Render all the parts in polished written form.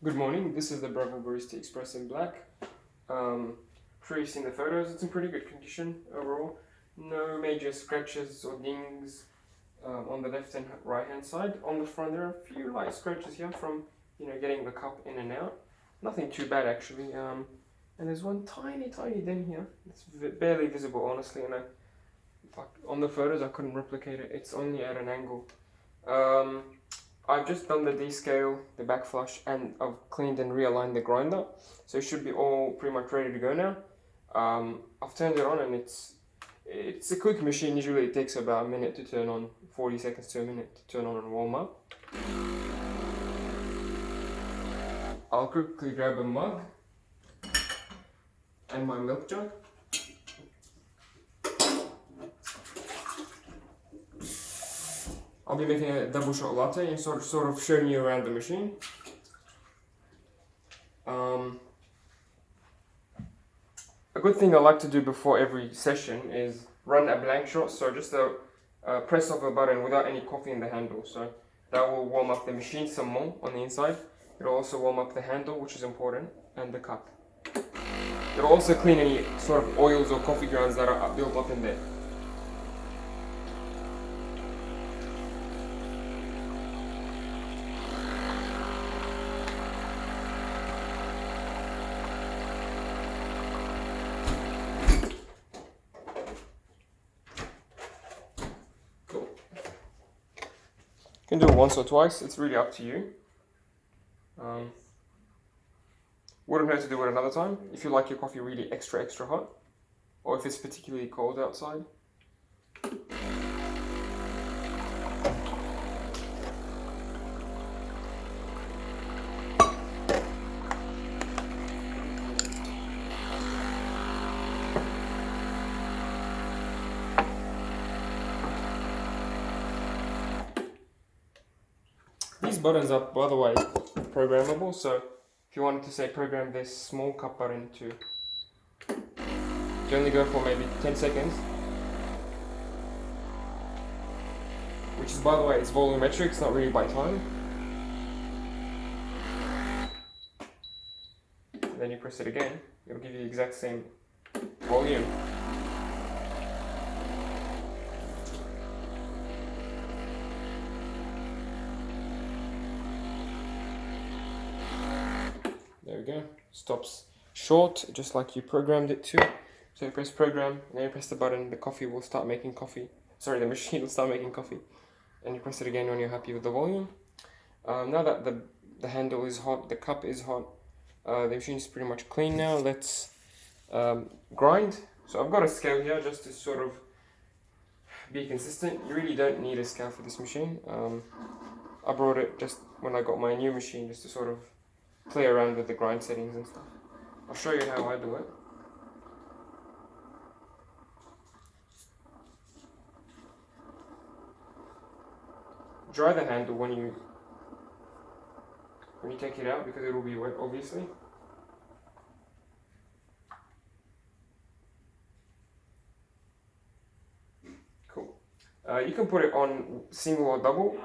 Good morning, this is the Breville Barista Express in black. Sure you've seen the photos, it's in pretty good condition overall. No major scratches or dings on the left and right hand side. On the front there are a few light scratches here from getting the cup in and out. Nothing too bad actually. And there's one tiny dent here. It's barely visible honestly, and on the photos I couldn't replicate it. It's only at an angle. I've just done the descale, the backflush, and I've cleaned and realigned the grinder. So it should be all pretty much ready to go now. I've turned it on and it's a quick machine. Usually it takes about a minute to turn on, 40 seconds to a minute to turn on and warm up. I'll quickly grab a mug and my milk jug. I'll be making a double shot latte and sort of showing you around the machine. A good thing I like to do before every session is run a blank shot, so just a press of a button without any coffee in the handle. So that will warm up the machine some more on the inside. It'll also warm up the handle, which is important, and the cup. It'll also clean any sort of oils or coffee grounds that are built up in there. You can do it once or twice, it's really up to you. Wouldn't hurt to do it another time if you like your coffee really extra hot, or if it's particularly cold outside. These buttons are, by the way, programmable, so if you wanted to say program this small cup button to only go for maybe 10 seconds, which is, by the way, it's volumetric, it's not really by time. And then you press it again, it'll give you the exact same volume. There we go, stops short, just like you programmed it to. So you press program, and then you press the button, the coffee will start making coffee. Sorry, the machine will start making coffee. And you press it again when you're happy with the volume. Now that the handle is hot, the cup is hot, the machine is pretty much clean now. Let's grind. So I've got a scale here just to sort of be consistent. You really don't need a scale for this machine. I brought it just when I got my new machine just to sort of play around with the grind settings and stuff. I'll show you how I do it. Dry the handle when you take it out because it will be wet, obviously. Cool. You can put it on single or double.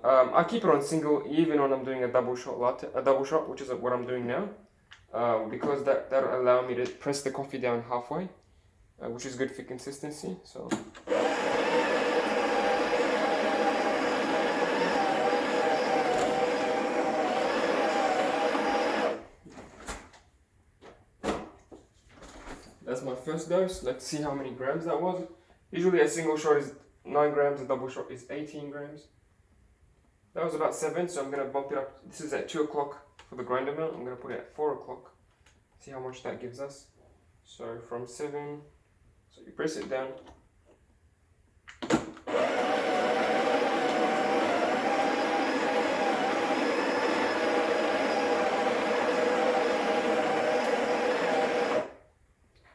I keep it on single even when I'm doing a double shot latte, which is what I'm doing now, because that'll allow me to press the coffee down halfway, which is good for consistency. So. That's my first dose. Let's see how many grams that was. Usually a single shot is 9 grams, a double shot is 18 grams. That was about 7, so I'm going to bump it up. This is at 2 o'clock for the grind amount. I'm going to put it at 4 o'clock. See how much that gives us. So from 7, so you press it down.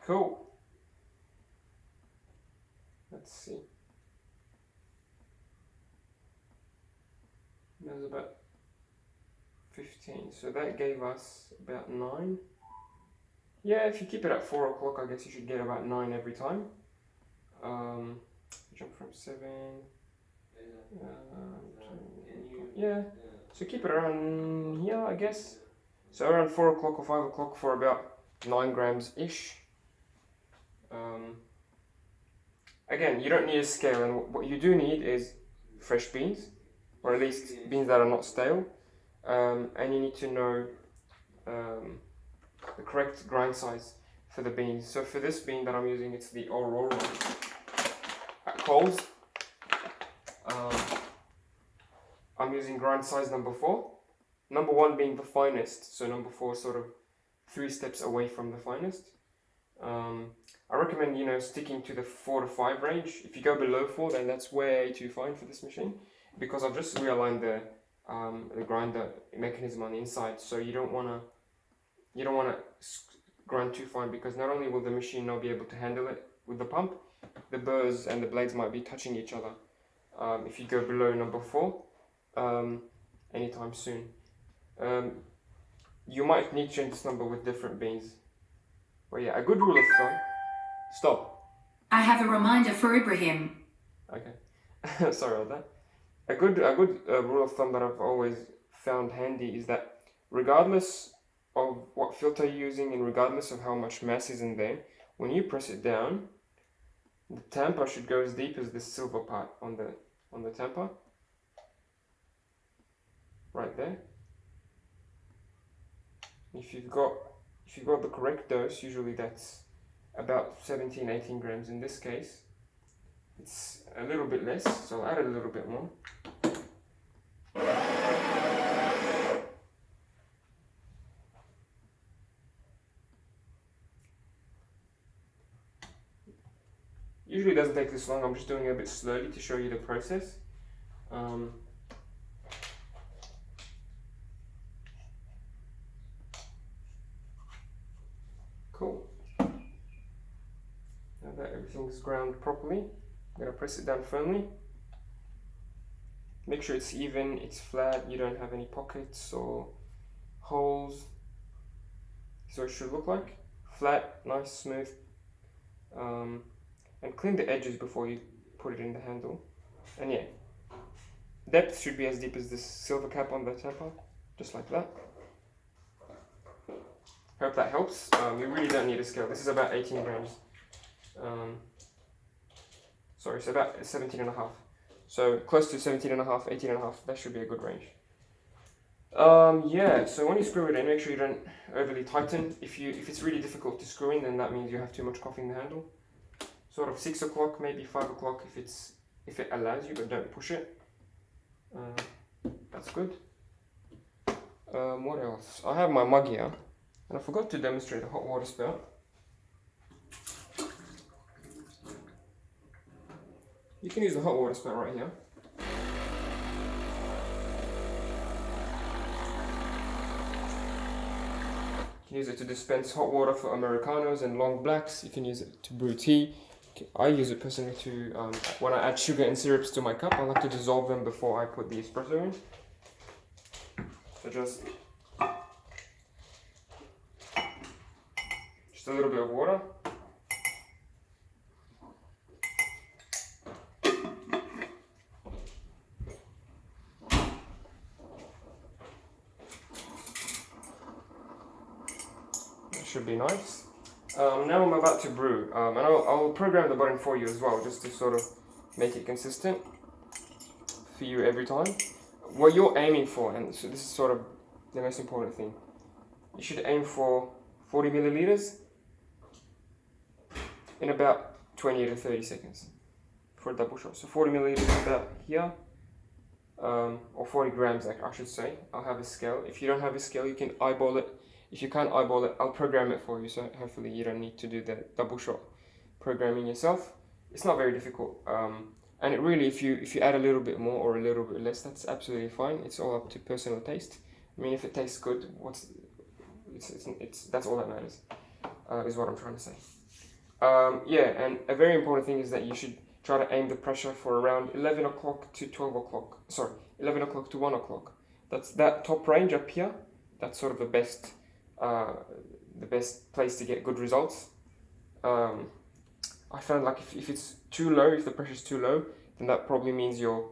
Cool. Let's see. That was about 15, so that gave us about 9. Yeah, if you keep it at 4 o'clock, I guess you should get about 9 every time. Jump from 7. Yeah, so keep it around here, I guess. So around 4 o'clock or 5 o'clock for about 9 grams ish. Again, you don't need a scale, and what you do need is fresh beans, or at least beans that are not stale, and you need to know the correct grind size for the beans. So for this bean that I'm using, it's the Aurora at Coles. I'm using grind size number 4. Number 1 being the finest, so number 4 sort of 3 steps away from the finest. I recommend, sticking to the 4 to 5 range. If you go below 4, then that's way too fine for this machine, because I've just realigned the grinder mechanism on the inside. So you don't wanna grind too fine, because not only will the machine not be able to handle it with the pump, the burrs and the blades might be touching each other if you go below number 4 anytime soon. You might need to change this number with different beans. Well, yeah, a good rule of thumb. Stop. I have a reminder for Ibrahim. Okay. Sorry about that. A good rule of thumb that I've always found handy is that regardless of what filter you're using and regardless of how much mass is in there, when you press it down, the tamper should go as deep as this silver part on the tamper. Right there. If you've got the correct dose, usually that's about 17-18 grams. In this case, it's a little bit less, so I'll add a little bit more. Usually it doesn't take this long. I'm just doing it a bit slowly to show you the process. Cool. Now that everything's ground properly, I'm going to press it down firmly. Make sure it's even, it's flat, you don't have any pockets or holes. So it should look like. Flat, nice, smooth. And clean the edges before you put it in the handle. And yeah, depth should be as deep as this silver cap on the tamper, just like that. Hope that helps. You really don't need a scale. This is about 18 grams. Sorry, it's about 17 and a half. So close to 17 and a half, 18 and a half. That should be a good range. Yeah, so when you screw it in, make sure you don't overly tighten. If it's really difficult to screw in, then that means you have too much coffee in the handle. Sort of 6 o'clock, maybe 5 o'clock if it allows you, but don't push it. That's good. What else? I have my mug here, and I forgot to demonstrate the hot water spout. You can use the hot water spout right here. You can use it to dispense hot water for Americanos and long blacks. You can use it to brew tea. I use it personally to, when I add sugar and syrups to my cup, I like to dissolve them before I put the espresso in. So just a little bit of water. That should be nice. Now I'm about to brew, and I'll program the button for you as well, just to sort of make it consistent for you every time. What you're aiming for, and so this is sort of the most important thing, you should aim for 40 milliliters in about 20 to 30 seconds for a double shot. So 40 milliliters about here, or 40 grams, like I should say. I'll have a scale. If you don't have a scale, you can eyeball it. If you can't eyeball it, I'll program it for you, so hopefully you don't need to do the double shot programming yourself. It's not very difficult, and it really, if you add a little bit more or a little bit less, that's absolutely fine. It's all up to personal taste. I mean, if it tastes good, that's all that matters, is what I'm trying to say. Yeah, and a very important thing is that you should try to aim the pressure for around 11 o'clock to 12 o'clock. Sorry, 11 o'clock to 1 o'clock. That's that top range up here. That's sort of the best place to get good results. I found like if it's too low, if the pressure is too low, then that probably means your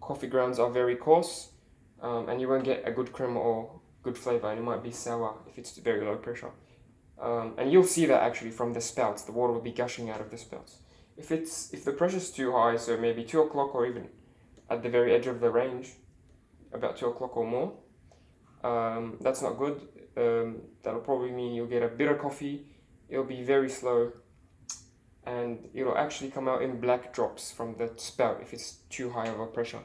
coffee grounds are very coarse, and you won't get a good crema or good flavor, and it might be sour if it's very low pressure. And you'll see that actually from the spouts, the water will be gushing out of the spouts. If the pressure's too high, so maybe 2 o'clock or even at the very edge of the range, about 2 o'clock or more, that's not good. That'll probably mean you'll get a bitter coffee. It'll be very slow, and it'll actually come out in black drops from the spout if it's too high of a pressure.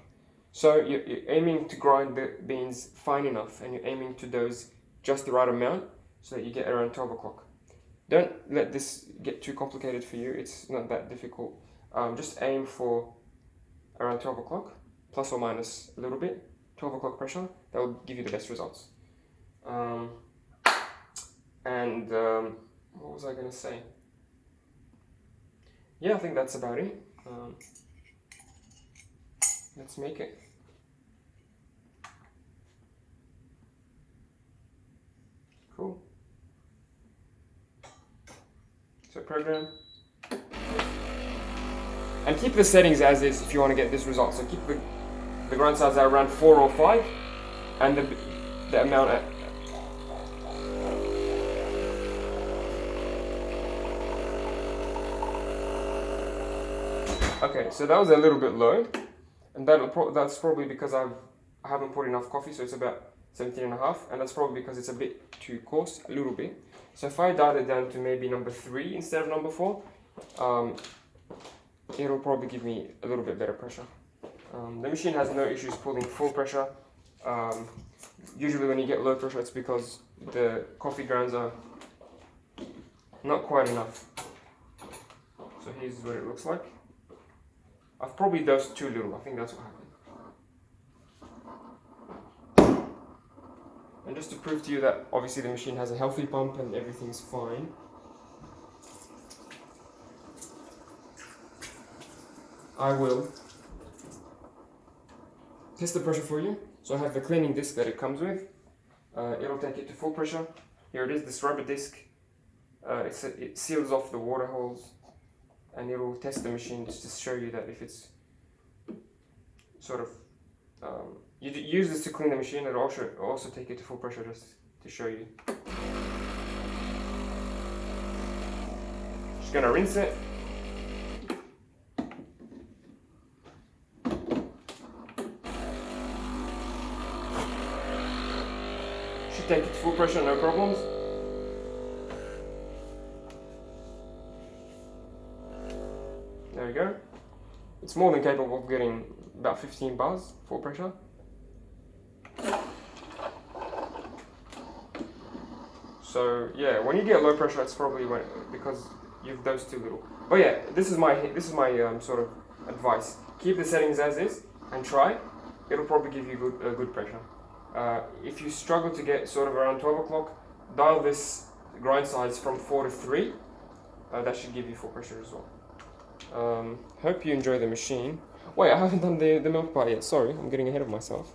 So you're aiming to grind the beans fine enough, and you're aiming to dose just the right amount so that you get around 12 o'clock. Don't let this get too complicated for you. It's not that difficult. Just aim for around 12 o'clock, plus or minus a little bit. 12 o'clock pressure, that will give you the best results. What was I going to say? Yeah, I think that's about it. Let's make it. Cool. So program. And keep the settings as is if you want to get this result. So keep the grind size at around 4 or 5, and the amount at okay, so that was a little bit low, and that's probably because I haven't put enough coffee, so it's about 17.5, and that's probably because it's a bit too coarse, a little bit. So if I dial it down to maybe number 3 instead of number 4, it'll probably give me a little bit better pressure. The machine has no issues pulling full pressure. Usually when you get low pressure, it's because the coffee grounds are not quite enough. So here's what it looks like. I've probably dosed too little. I think that's what happened. And just to prove to you that obviously the machine has a healthy pump and everything's fine, I will test the pressure for you. So I have the cleaning disc that it comes with. It'll take it to full pressure. Here it is, this rubber disc. It seals off the water holes, and it'll test the machine just to show you that if it's sort of you use this to clean the machine. It'll also take it to full pressure just to show you. Just gonna rinse it. Should take it to full pressure, no problems. There we go. It's more than capable of getting about 15 bars full pressure. So yeah, when you get low pressure, it's probably because you've dosed too little. But yeah, this is my sort of advice. Keep the settings as is and try. It'll probably give you good pressure. If you struggle to get sort of around 12 o'clock, dial this grind size from 4 to 3. That should give you full pressure as well. Hope you enjoy the machine. Wait, I haven't done the milk part yet. Sorry, I'm getting ahead of myself.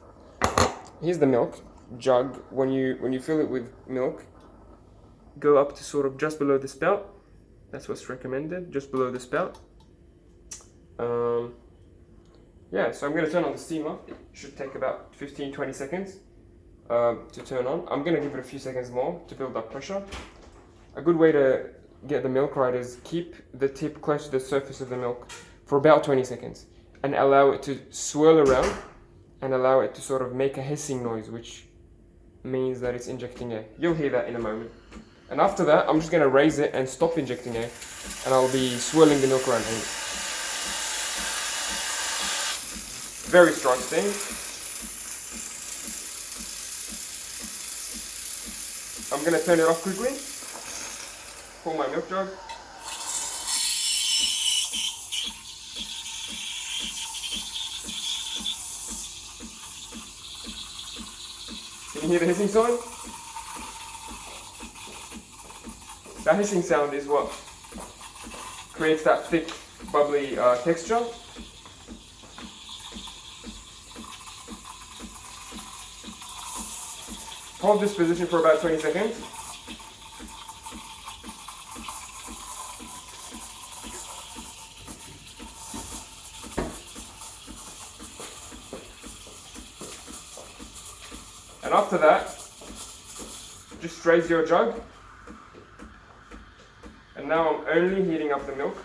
Here's the milk jug. When you fill it with milk, go up to sort of just below the spout. That's what's recommended, just below the spout. Yeah, so I'm going to turn on the steamer. It should take about 15-20 seconds to turn on. I'm going to give it a few seconds more to build up pressure. A good way to get the milk right is keep the tip close to the surface of the milk for about 20 seconds and allow it to swirl around and allow it to sort of make a hissing noise, which means that it's injecting air. You'll hear that in a moment. And after that, I'm just going to raise it and stop injecting air, and I'll be swirling the milk around. Very strong thing. I'm going to turn it off quickly. Pull my milk jug. Can you hear the hissing sound? That hissing sound is what creates that thick, bubbly texture. Hold this position for about 20 seconds. And after that, just raise your jug. And now I'm only heating up the milk.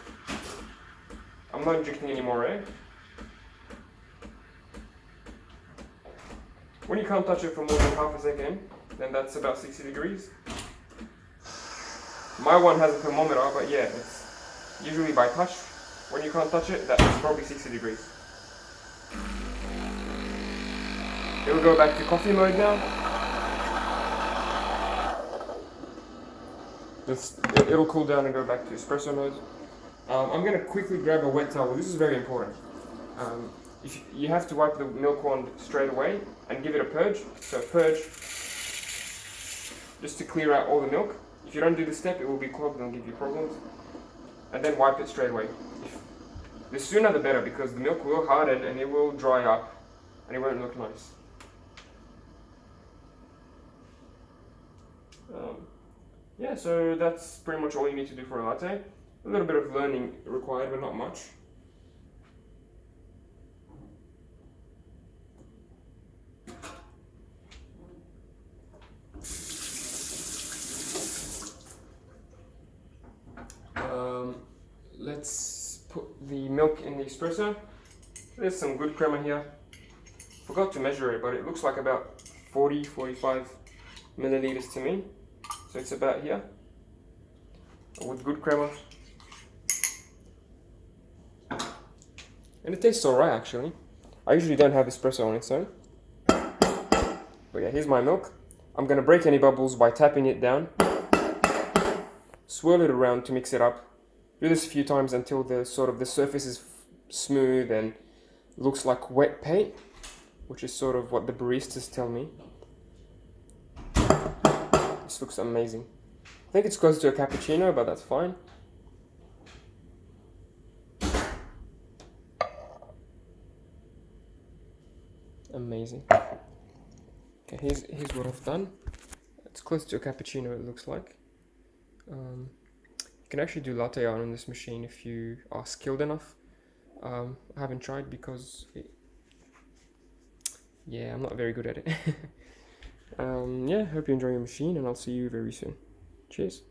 I'm not injecting any more air. When you can't touch it for more than half a second, then that's about 60 degrees. My one has a thermometer, but yeah, it's usually by touch. When you can't touch it, that's probably 60 degrees. It will go back to coffee mode now. It'll cool down and go back to espresso mode. I'm going to quickly grab a wet towel. This is very important. If you have to wipe the milk wand straight away and give it a purge. So purge, just to clear out all the milk. If you don't do this step, it will be clogged and give you problems. And then wipe it straight away. The sooner the better, because the milk will harden and it will dry up and it won't look nice. Yeah, so that's pretty much all you need to do for a latte. A little bit of learning required, but not much. Let's put the milk in the espresso. There's some good crema here. Forgot to measure it, but it looks like about 40-45 milliliters to me. So it's about here. With good crema. And it tastes alright actually. I usually don't have espresso on its own. But yeah, here's my milk. I'm gonna break any bubbles by tapping it down. Swirl it around to mix it up. Do this a few times until the surface is smooth and looks like wet paint, which is sort of what the baristas tell me. This looks amazing. I think it's close to a cappuccino, but that's fine. Amazing. Okay, here's what I've done. It's close to a cappuccino, it looks like. You can actually do latte art on this machine if you are skilled enough. I haven't tried because I'm not very good at it. Yeah, hope you enjoy your machine and I'll see you very soon. Cheers.